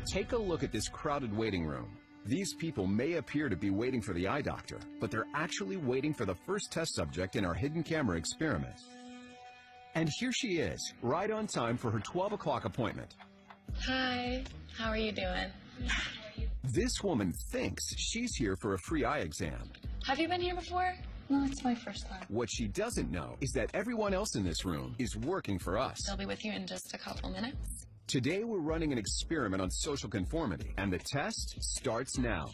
Take a look at this crowded waiting room. These people may appear to be waiting for the eye doctor, but they're actually waiting for the first test subject in our hidden camera experiment. And here she is, right on time for her 12 o'clock appointment. Hi, how are you doing? This woman thinks she's here for a free eye exam. Have you been here before? No, it's my first time. What she doesn't know is that everyone else in this room is working for us. I'll be with you in just a couple minutes. Today we're running an experiment on social conformity, and the test starts now.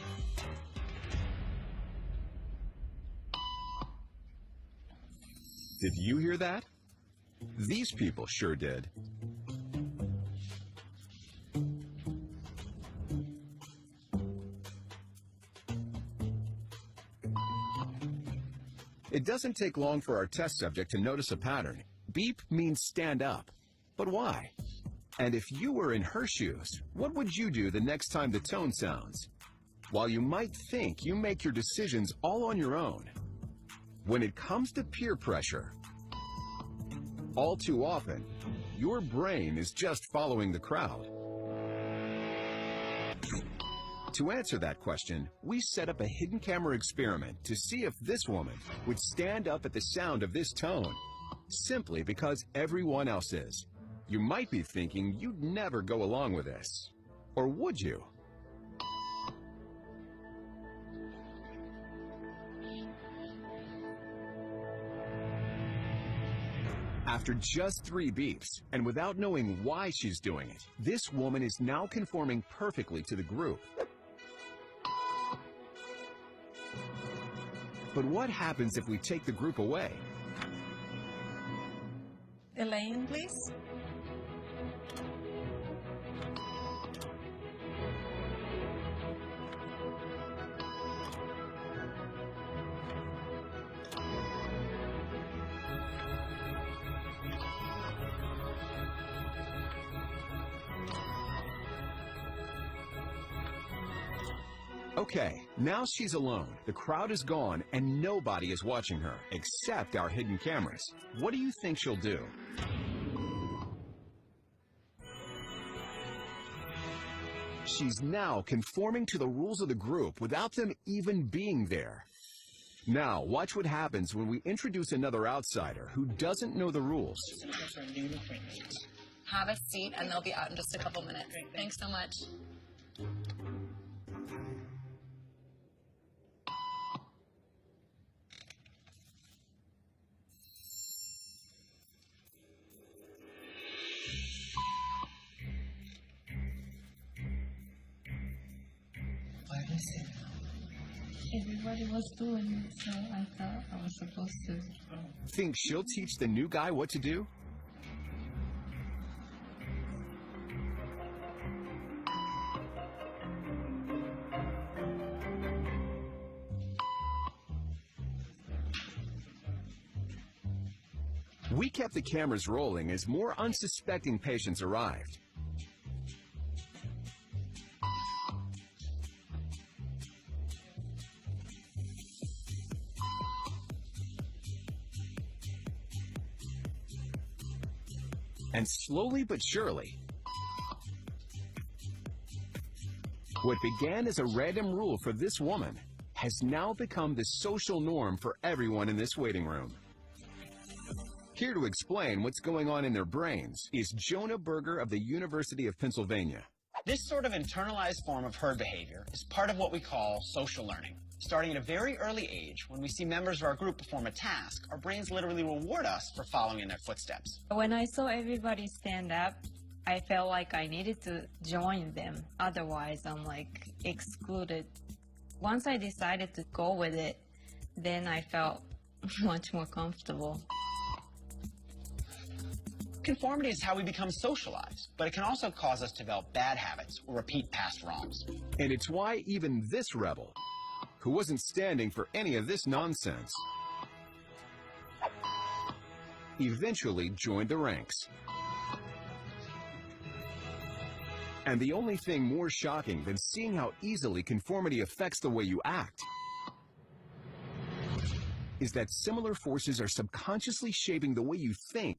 Did you hear that? These people sure did. It doesn't take long for our test subject to notice a pattern. Beep means stand up. But why? And if you were in her shoes, what would you do the next time the tone sounds? While you might think you make your decisions all on your own, when it comes to peer pressure, all too often, your brain is just following the crowd. To answer that question, we set up a hidden camera experiment to see if this woman would stand up at the sound of this tone, simply because everyone else is. You might be thinking you'd never go along with this. Or would you? After just 3 beeps, and without knowing why she's doing it, this woman is now conforming perfectly to the group. But what happens if we take the group away? Elaine, please. Okay, now she's alone. The crowd is gone and nobody is watching her, except our hidden cameras. What do you think she'll do? She's now conforming to the rules of the group without them even being there. Now, watch what happens when we introduce another outsider who doesn't know the rules. Have a seat and they'll be out in just a couple minutes. Thanks so much. Everybody was doing it, so I thought I was supposed to. Think she'll teach the new guy what to do? We kept the cameras rolling as more unsuspecting patients arrived. And slowly but surely, what began as a random rule for this woman has now become the social norm for everyone in this waiting room. Here to explain what's going on in their brains is Jonah Berger of the University of Pennsylvania. This sort of internalized form of herd behavior is part of what we call social learning. Starting at a very early age, when we see members of our group perform a task, our brains literally reward us for following in their footsteps. When I saw everybody stand up, I felt like I needed to join them. Otherwise, I'm like excluded. Once I decided to go with it, then I felt much more comfortable. Conformity is how we become socialized, but it can also cause us to develop bad habits or repeat past wrongs. And it's why even this rebel, who wasn't standing for any of this nonsense, eventually joined the ranks. And the only thing more shocking than seeing how easily conformity affects the way you act is that similar forces are subconsciously shaping the way you think